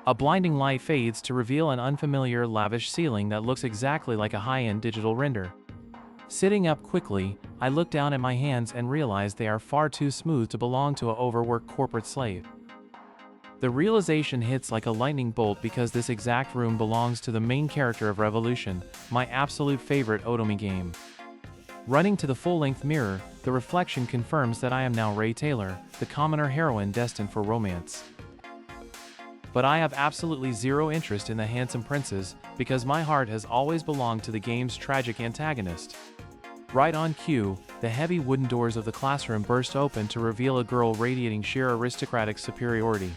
A blinding light fades to reveal an unfamiliar, lavish ceiling that looks exactly like a high-end digital render. Sitting up quickly, I look down at my hands and realize they are far too smooth to belong to an overworked corporate slave. The realization hits like a lightning bolt because this exact room belongs to the main character of Revolution, my absolute favorite Otome game. Running to the full-length mirror, the reflection confirms that I am now Ray Taylor, the commoner heroine destined for romance. But I have absolutely zero interest in the handsome princes, because my heart has always belonged to the game's tragic antagonist. Right on cue, the heavy wooden doors of the classroom burst open to reveal a girl radiating sheer aristocratic superiority.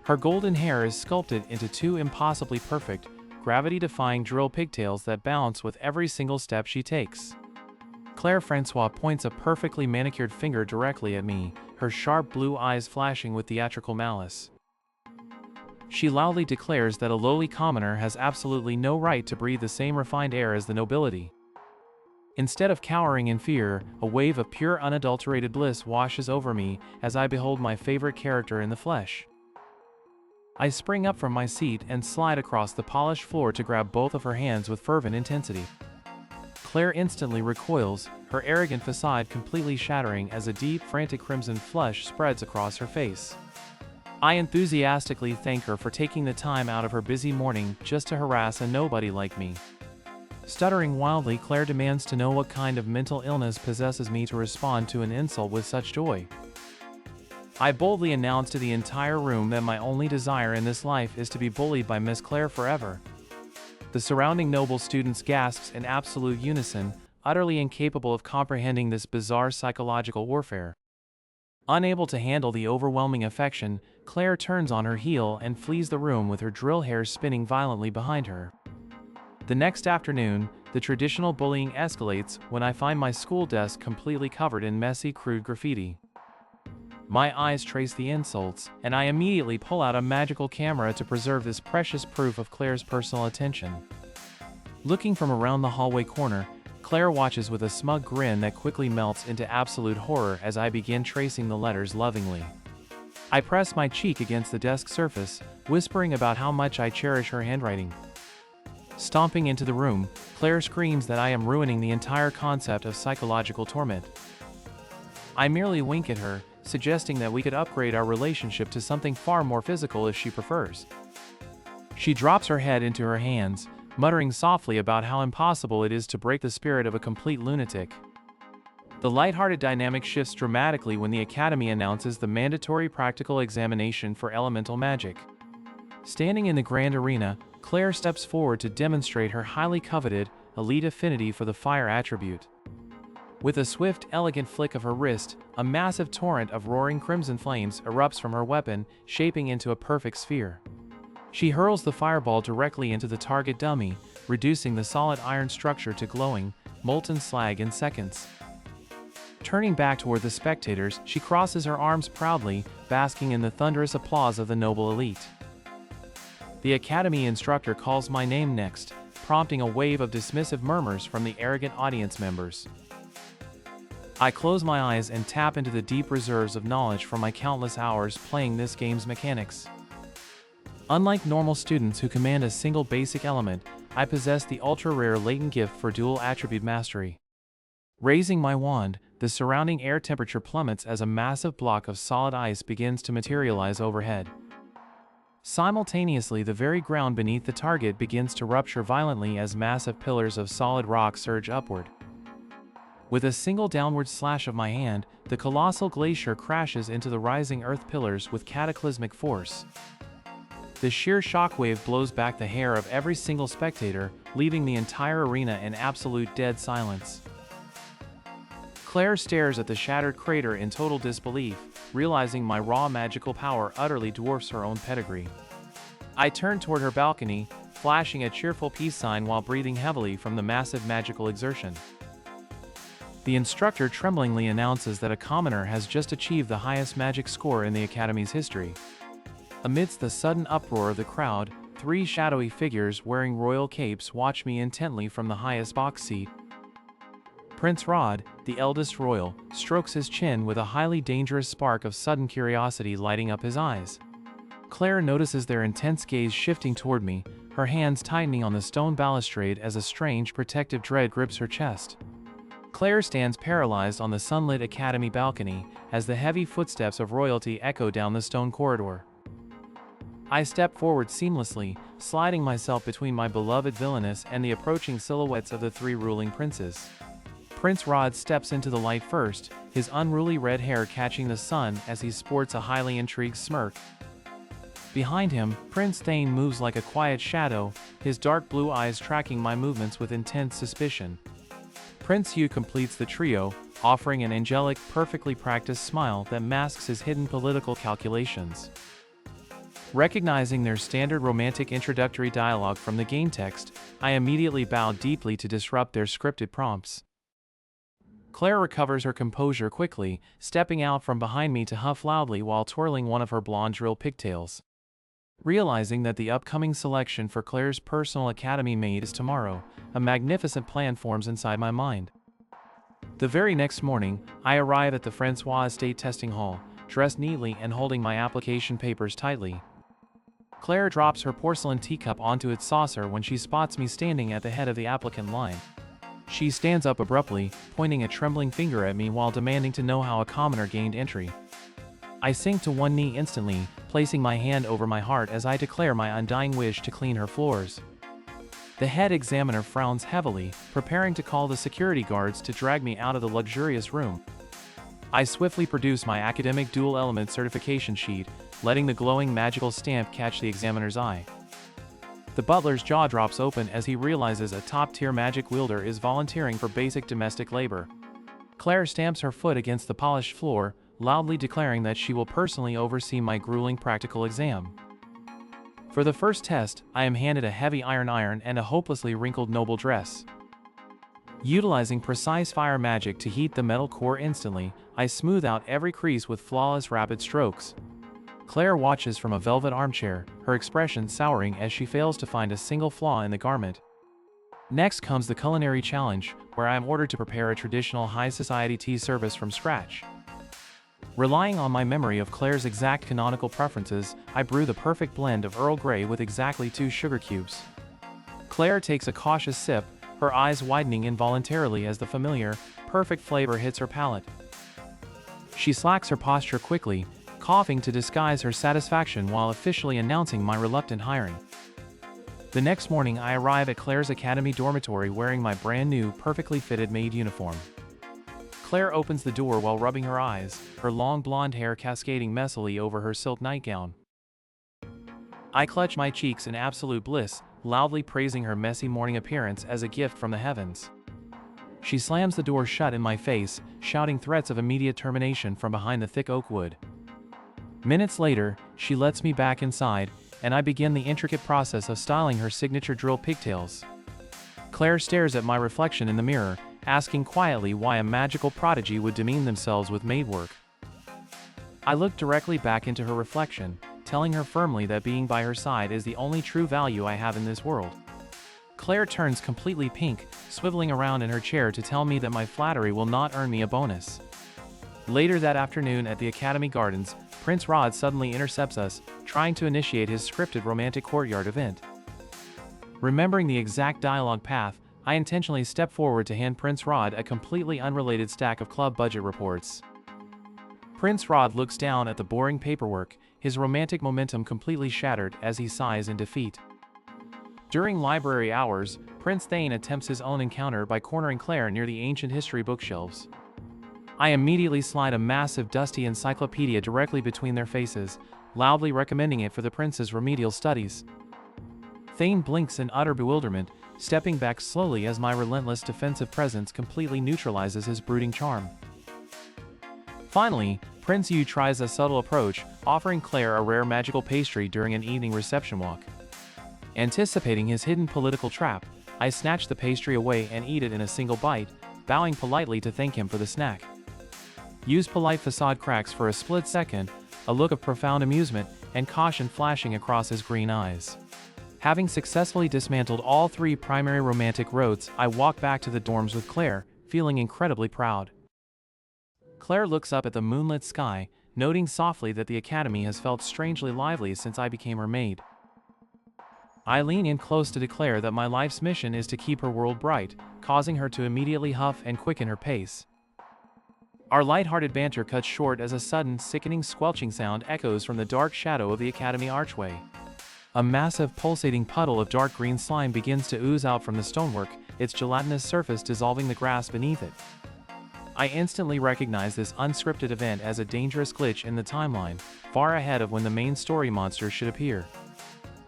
Her golden hair is sculpted into two impossibly perfect, gravity-defying drill pigtails that bounce with every single step she takes. Claire Francois points a perfectly manicured finger directly at me, her sharp blue eyes flashing with theatrical malice. She loudly declares that a lowly commoner has absolutely no right to breathe the same refined air as the nobility. Instead of cowering in fear, a wave of pure unadulterated bliss washes over me as I behold my favorite character in the flesh. I spring up from my seat and slide across the polished floor to grab both of her hands with fervent intensity. Claire instantly recoils, her arrogant facade completely shattering as a deep, frantic crimson flush spreads across her face. I enthusiastically thank her for taking the time out of her busy morning just to harass a nobody like me. Stuttering wildly, Claire demands to know what kind of mental illness possesses me to respond to an insult with such joy. I boldly announce to the entire room that my only desire in this life is to be bullied by Miss Claire forever. The surrounding noble students gasps in absolute unison, utterly incapable of comprehending this bizarre psychological warfare. Unable to handle the overwhelming affection, Claire turns on her heel and flees the room with her drill hair spinning violently behind her. The next afternoon, the traditional bullying escalates when I find my school desk completely covered in messy, crude graffiti. My eyes trace the insults, and I immediately pull out a magical camera to preserve this precious proof of Claire's personal attention. Looking from around the hallway corner, Claire watches with a smug grin that quickly melts into absolute horror as I begin tracing the letters lovingly. I press my cheek against the desk surface, whispering about how much I cherish her handwriting. Stomping into the room, Claire screams that I am ruining the entire concept of psychological torment. I merely wink at her, suggesting that we could upgrade our relationship to something far more physical if she prefers. She drops her head into her hands, muttering softly about how impossible it is to break the spirit of a complete lunatic. The lighthearted dynamic shifts dramatically when the Academy announces the mandatory practical examination for elemental magic. Standing in the grand arena, Claire steps forward to demonstrate her highly coveted, elite affinity for the fire attribute. With a swift, elegant flick of her wrist, a massive torrent of roaring crimson flames erupts from her weapon, shaping into a perfect sphere. She hurls the fireball directly into the target dummy, reducing the solid iron structure to glowing, molten slag in seconds. Turning back toward the spectators, she crosses her arms proudly, basking in the thunderous applause of the noble elite. The Academy instructor calls my name next, prompting a wave of dismissive murmurs from the arrogant audience members. I close my eyes and tap into the deep reserves of knowledge from my countless hours playing this game's mechanics. Unlike normal students who command a single basic element, I possess the ultra-rare latent gift for dual attribute mastery. Raising my wand, the surrounding air temperature plummets as a massive block of solid ice begins to materialize overhead. Simultaneously, the very ground beneath the target begins to rupture violently as massive pillars of solid rock surge upward. With a single downward slash of my hand, the colossal glacier crashes into the rising earth pillars with cataclysmic force. The sheer shockwave blows back the hair of every single spectator, leaving the entire arena in absolute dead silence. Claire stares at the shattered crater in total disbelief, realizing my raw magical power utterly dwarfs her own pedigree. I turn toward her balcony, flashing a cheerful peace sign while breathing heavily from the massive magical exertion. The instructor tremblingly announces that a commoner has just achieved the highest magic score in the Academy's history. Amidst the sudden uproar of the crowd, three shadowy figures wearing royal capes watch me intently from the highest box seat. Prince Rod, the eldest royal, strokes his chin with a highly dangerous spark of sudden curiosity lighting up his eyes. Claire notices their intense gaze shifting toward me, her hands tightening on the stone balustrade as a strange protective dread grips her chest. Claire stands paralyzed on the sunlit academy balcony as the heavy footsteps of royalty echo down the stone corridor. I step forward seamlessly, sliding myself between my beloved Villainess and the approaching silhouettes of the three ruling princes. Prince Rod steps into the light first, his unruly red hair catching the sun as he sports a highly intrigued smirk. Behind him, Prince Thane moves like a quiet shadow, his dark blue eyes tracking my movements with intense suspicion. Prince Hugh completes the trio, offering an angelic, perfectly practiced smile that masks his hidden political calculations. Recognizing their standard romantic introductory dialogue from the game text, I immediately bow deeply to disrupt their scripted prompts. Claire recovers her composure quickly, stepping out from behind me to huff loudly while twirling one of her blonde drill pigtails. Realizing that the upcoming selection for Claire's personal academy maid is tomorrow, a magnificent plan forms inside my mind. The very next morning, I arrive at the Francois Estate testing hall, dressed neatly and holding my application papers tightly. Claire drops her porcelain teacup onto its saucer when she spots me standing at the head of the applicant line. She stands up abruptly, pointing a trembling finger at me while demanding to know how a commoner gained entry. I sink to one knee instantly, placing my hand over my heart as I declare my undying wish to clean her floors. The head examiner frowns heavily, preparing to call the security guards to drag me out of the luxurious room. I swiftly produce my academic dual-element certification sheet, letting the glowing magical stamp catch the examiner's eye. The butler's jaw drops open as he realizes a top-tier magic wielder is volunteering for basic domestic labor. Claire stamps her foot against the polished floor, loudly declaring that she will personally oversee my grueling practical exam. For the first test, I am handed a heavy iron and a hopelessly wrinkled noble dress. Utilizing precise fire magic to heat the metal core instantly, I smooth out every crease with flawless rapid strokes. Claire watches from a velvet armchair, her expression souring as she fails to find a single flaw in the garment. Next comes the culinary challenge, where I am ordered to prepare a traditional high society tea service from scratch. Relying on my memory of Claire's exact canonical preferences, I brew the perfect blend of Earl Grey with exactly 2 sugar cubes. Claire takes a cautious sip, her eyes widening involuntarily as the familiar, perfect flavor hits her palate. She slacks her posture quickly, coughing to disguise her satisfaction while officially announcing my reluctant hiring. The next morning I arrive at Claire's academy dormitory wearing my brand new, perfectly fitted maid uniform. Claire opens the door while rubbing her eyes, her long blonde hair cascading messily over her silk nightgown. I clutch my cheeks in absolute bliss, loudly praising her messy morning appearance as a gift from the heavens. She slams the door shut in my face, shouting threats of immediate termination from behind the thick oak wood. Minutes later, she lets me back inside, and I begin the intricate process of styling her signature drill pigtails. Claire stares at my reflection in the mirror, asking quietly why a magical prodigy would demean themselves with maid work. I look directly back into her reflection, telling her firmly that being by her side is the only true value I have in this world. Claire turns completely pink, swiveling around in her chair to tell me that my flattery will not earn me a bonus. Later that afternoon at the Academy Gardens, Prince Rod suddenly intercepts us, trying to initiate his scripted romantic courtyard event. Remembering the exact dialogue path, I intentionally step forward to hand Prince Rod a completely unrelated stack of club budget reports. Prince Rod looks down at the boring paperwork, his romantic momentum completely shattered as he sighs in defeat. During library hours, Prince Thane attempts his own encounter by cornering Claire near the ancient history bookshelves. I immediately slide a massive dusty encyclopedia directly between their faces, loudly recommending it for the prince's remedial studies. Thane blinks in utter bewilderment, stepping back slowly as my relentless defensive presence completely neutralizes his brooding charm. Finally, Prince Yu tries a subtle approach, offering Claire a rare magical pastry during an evening reception walk. Anticipating his hidden political trap, I snatch the pastry away and eat it in a single bite, bowing politely to thank him for the snack. Yu's polite facade cracks for a split second, a look of profound amusement and caution flashing across his green eyes. Having successfully dismantled all 3 primary romantic roads, I walk back to the dorms with Claire, feeling incredibly proud. Claire looks up at the moonlit sky, noting softly that the academy has felt strangely lively since I became her maid. I lean in close to declare that my life's mission is to keep her world bright, causing her to immediately huff and quicken her pace. Our light-hearted banter cuts short as a sudden, sickening squelching sound echoes from the dark shadow of the academy archway. A massive, pulsating puddle of dark green slime begins to ooze out from the stonework, its gelatinous surface dissolving the grass beneath it. I instantly recognize this unscripted event as a dangerous glitch in the timeline, far ahead of when the main story monster should appear.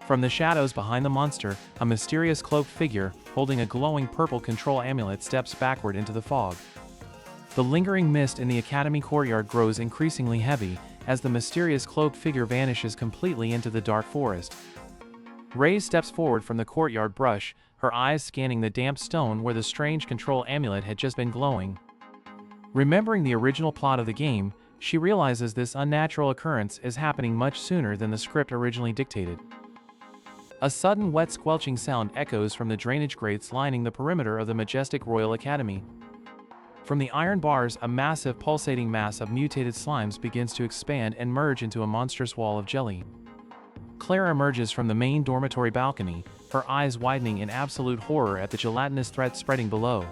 From the shadows behind the monster, a mysterious cloaked figure, holding a glowing purple control amulet, steps backward into the fog. The lingering mist in the academy courtyard grows increasingly heavy, as the mysterious cloaked figure vanishes completely into the dark forest. Rei steps forward from the courtyard brush, her eyes scanning the damp stone where the strange control amulet had just been glowing. Remembering the original plot of the game, she realizes this unnatural occurrence is happening much sooner than the script originally dictated. A sudden wet squelching sound echoes from the drainage grates lining the perimeter of the majestic Royal Academy. From the iron bars, a massive pulsating mass of mutated slimes begins to expand and merge into a monstrous wall of jelly. Claire emerges from the main dormitory balcony, her eyes widening in absolute horror at the gelatinous threat spreading below.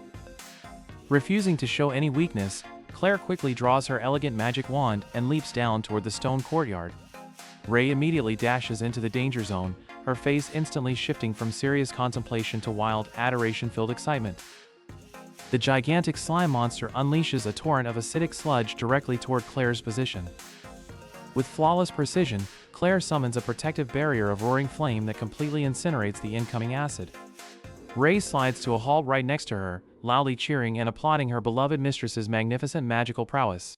Refusing to show any weakness, Claire quickly draws her elegant magic wand and leaps down toward the stone courtyard. Rei immediately dashes into the danger zone, her face instantly shifting from serious contemplation to wild, adoration-filled excitement. The gigantic slime monster unleashes a torrent of acidic sludge directly toward Claire's position. With flawless precision, Claire summons a protective barrier of roaring flame that completely incinerates the incoming acid. Rei slides to a halt right next to her, loudly cheering and applauding her beloved mistress's magnificent magical prowess.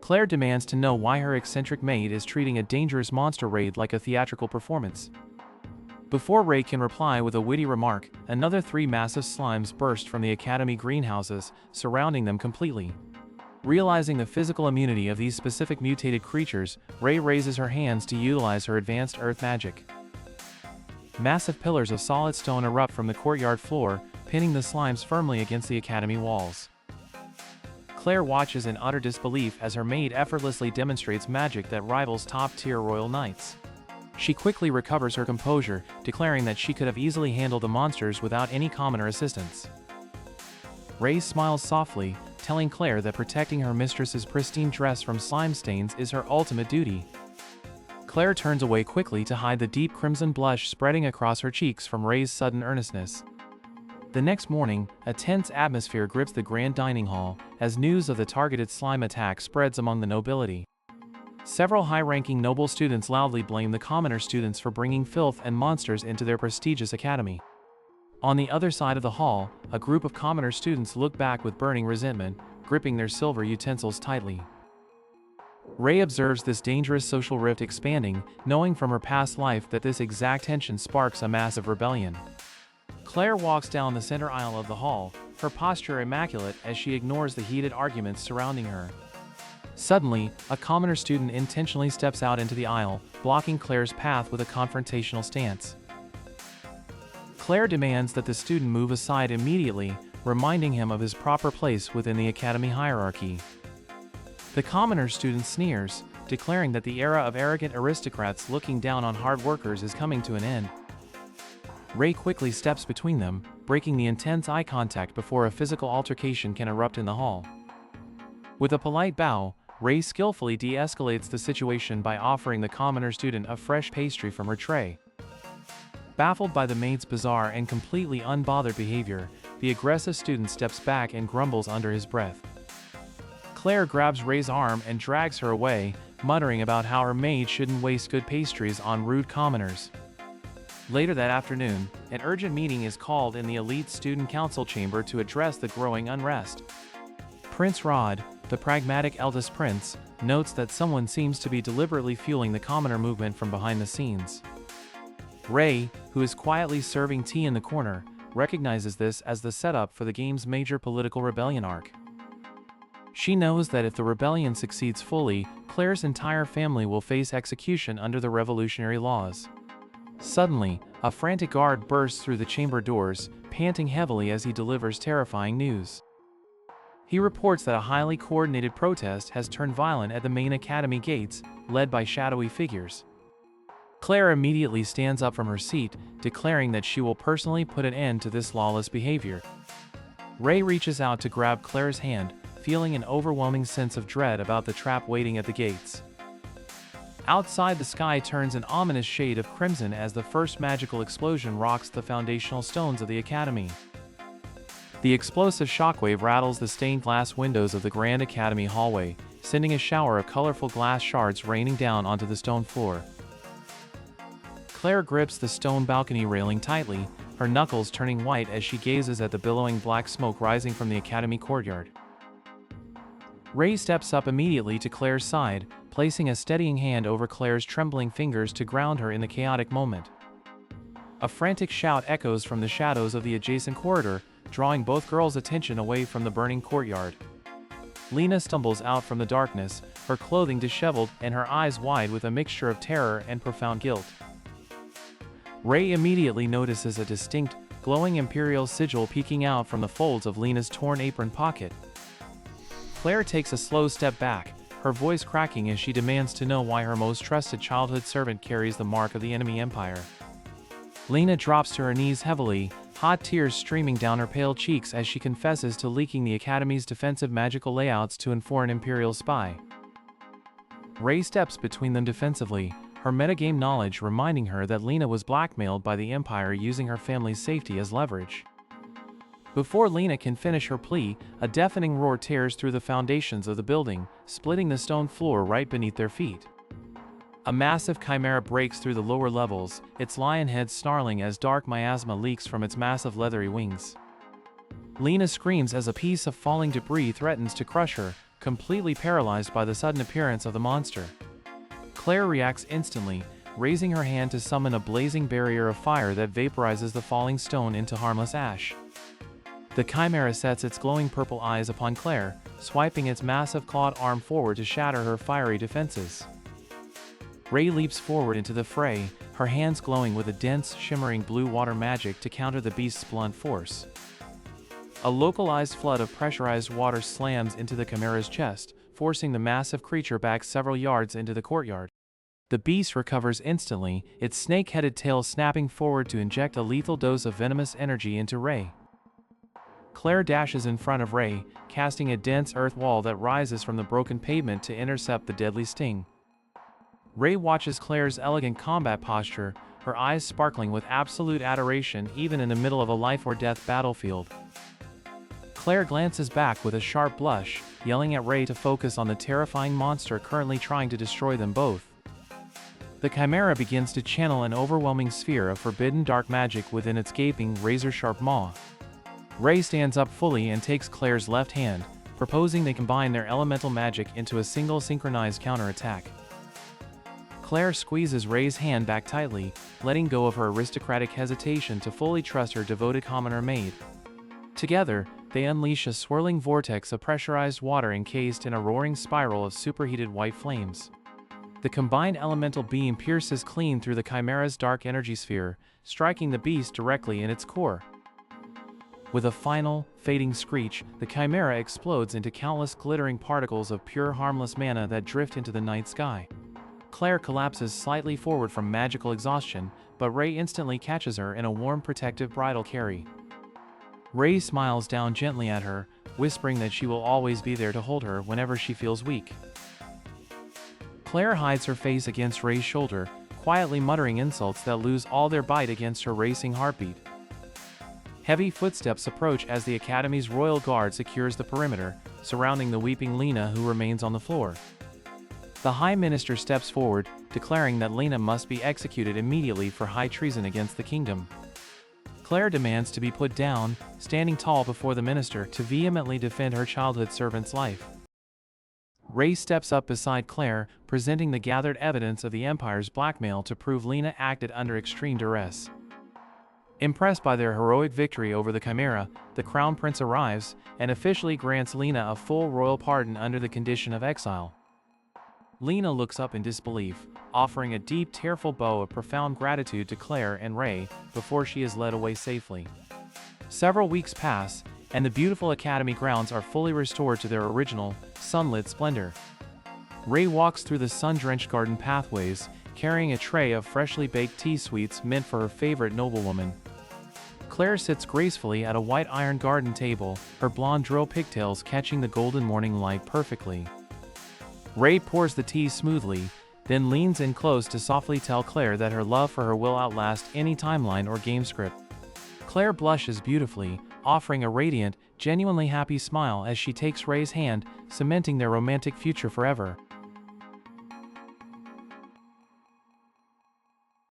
Claire demands to know why her eccentric maid is treating a dangerous monster raid like a theatrical performance. Before Rei can reply with a witty remark, another 3 massive slimes burst from the academy greenhouses, surrounding them completely. Realizing the physical immunity of these specific mutated creatures, Rei raises her hands to utilize her advanced earth magic. Massive pillars of solid stone erupt from the courtyard floor, pinning the slimes firmly against the academy walls. Claire watches in utter disbelief as her maid effortlessly demonstrates magic that rivals top-tier royal knights. She quickly recovers her composure, declaring that she could have easily handled the monsters without any commoner assistance. Rei smiles softly, telling Claire that protecting her mistress's pristine dress from slime stains is her ultimate duty. Claire turns away quickly to hide the deep crimson blush spreading across her cheeks from Rei's sudden earnestness. The next morning, a tense atmosphere grips the grand dining hall, as news of the targeted slime attack spreads among the nobility. Several high-ranking noble students loudly blame the commoner students for bringing filth and monsters into their prestigious academy. On the other side of the hall, a group of commoner students look back with burning resentment, gripping their silver utensils tightly. Rei observes this dangerous social rift expanding, knowing from her past life that this exact tension sparks a massive rebellion. Claire walks down the center aisle of the hall, her posture immaculate as she ignores the heated arguments surrounding her. Suddenly, a commoner student intentionally steps out into the aisle, blocking Claire's path with a confrontational stance. Claire demands that the student move aside immediately, reminding him of his proper place within the academy hierarchy. The commoner student sneers, declaring that the era of arrogant aristocrats looking down on hard workers is coming to an end. Rei quickly steps between them, breaking the intense eye contact before a physical altercation can erupt in the hall. With a polite bow, Rei skillfully de-escalates the situation by offering the commoner student a fresh pastry from her tray. Baffled by the maid's bizarre and completely unbothered behavior, the aggressive student steps back and grumbles under his breath. Claire grabs Rei's arm and drags her away, muttering about how her maid shouldn't waste good pastries on rude commoners. Later that afternoon, an urgent meeting is called in the elite student council chamber to address the growing unrest. Prince Rod, the pragmatic eldest prince, notes that someone seems to be deliberately fueling the commoner movement from behind the scenes. Rei, who is quietly serving tea in the corner, recognizes this as the setup for the game's major political rebellion arc. She knows that if the rebellion succeeds fully, Claire's entire family will face execution under the revolutionary laws. Suddenly, a frantic guard bursts through the chamber doors, panting heavily as he delivers terrifying news. He reports that a highly coordinated protest has turned violent at the main academy gates, led by shadowy figures. Claire immediately stands up from her seat, declaring that she will personally put an end to this lawless behavior. Rei reaches out to grab Claire's hand, feeling an overwhelming sense of dread about the trap waiting at the gates. Outside, the sky turns an ominous shade of crimson as the first magical explosion rocks the foundational stones of the academy. The explosive shockwave rattles the stained glass windows of the Grand Academy hallway, sending a shower of colorful glass shards raining down onto the stone floor. Claire grips the stone balcony railing tightly, her knuckles turning white as she gazes at the billowing black smoke rising from the academy courtyard. Rei steps up immediately to Claire's side, placing a steadying hand over Claire's trembling fingers to ground her in the chaotic moment. A frantic shout echoes from the shadows of the adjacent corridor, drawing both girls' attention away from the burning courtyard. Lena stumbles out from the darkness, her clothing disheveled and her eyes wide with a mixture of terror and profound guilt. Rei immediately notices a distinct, glowing imperial sigil peeking out from the folds of Lena's torn apron pocket. Claire takes a slow step back, her voice cracking as she demands to know why her most trusted childhood servant carries the mark of the enemy empire. Lena drops to her knees heavily, hot tears streaming down her pale cheeks as she confesses to leaking the Academy's defensive magical layouts to a foreign imperial spy. Rei steps between them defensively, her metagame knowledge reminding her that Lena was blackmailed by the Empire using her family's safety as leverage. Before Lena can finish her plea, a deafening roar tears through the foundations of the building, splitting the stone floor right beneath their feet. A massive chimera breaks through the lower levels, its lion head snarling as dark miasma leaks from its massive leathery wings. Lena screams as a piece of falling debris threatens to crush her, completely paralyzed by the sudden appearance of the monster. Claire reacts instantly, raising her hand to summon a blazing barrier of fire that vaporizes the falling stone into harmless ash. The chimera sets its glowing purple eyes upon Claire, swiping its massive clawed arm forward to shatter her fiery defenses. Rei leaps forward into the fray, her hands glowing with a dense, shimmering blue water magic to counter the beast's blunt force. A localized flood of pressurized water slams into the chimera's chest, forcing the massive creature back several yards into the courtyard. The beast recovers instantly, its snake-headed tail snapping forward to inject a lethal dose of venomous energy into Rei. Claire dashes in front of Rei, casting a dense earth wall that rises from the broken pavement to intercept the deadly sting. Rei watches Claire's elegant combat posture, her eyes sparkling with absolute adoration even in the middle of a life-or-death battlefield. Claire glances back with a sharp blush, yelling at Rei to focus on the terrifying monster currently trying to destroy them both. The chimera begins to channel an overwhelming sphere of forbidden dark magic within its gaping, razor-sharp maw. Rei stands up fully and takes Claire's left hand, proposing they combine their elemental magic into a single synchronized counterattack. Claire squeezes Rei's hand back tightly, letting go of her aristocratic hesitation to fully trust her devoted commoner maid. Together, they unleash a swirling vortex of pressurized water encased in a roaring spiral of superheated white flames. The combined elemental beam pierces clean through the chimera's dark energy sphere, striking the beast directly in its core. With a final, fading screech, the chimera explodes into countless glittering particles of pure harmless mana that drift into the night sky. Claire collapses slightly forward from magical exhaustion, but Rei instantly catches her in a warm protective bridal carry. Rei smiles down gently at her, whispering that she will always be there to hold her whenever she feels weak. Claire hides her face against Rei's shoulder, quietly muttering insults that lose all their bite against her racing heartbeat. Heavy footsteps approach as the Academy's royal guard secures the perimeter, surrounding the weeping Lena who remains on the floor. The High Minister steps forward, declaring that Lena must be executed immediately for high treason against the kingdom. Claire demands to be put down, standing tall before the minister to vehemently defend her childhood servant's life. Rei steps up beside Claire, presenting the gathered evidence of the Empire's blackmail to prove Lena acted under extreme duress. Impressed by their heroic victory over the Chimera, the Crown Prince arrives and officially grants Lena a full royal pardon under the condition of exile. Lena looks up in disbelief, offering a deep, tearful bow of profound gratitude to Claire and Rei before she is led away safely. Several weeks pass, and the beautiful academy grounds are fully restored to their original, sunlit splendor. Ray walks through the sun-drenched garden pathways, carrying a tray of freshly baked tea sweets meant for her favorite noblewoman. Claire sits gracefully at a white iron garden table, her blonde drill pigtails catching the golden morning light perfectly. Ray pours the tea smoothly, then leans in close to softly tell Claire that her love for her will outlast any timeline or game script. Claire blushes beautifully, offering a radiant, genuinely happy smile as she takes Ray's hand, cementing their romantic future forever.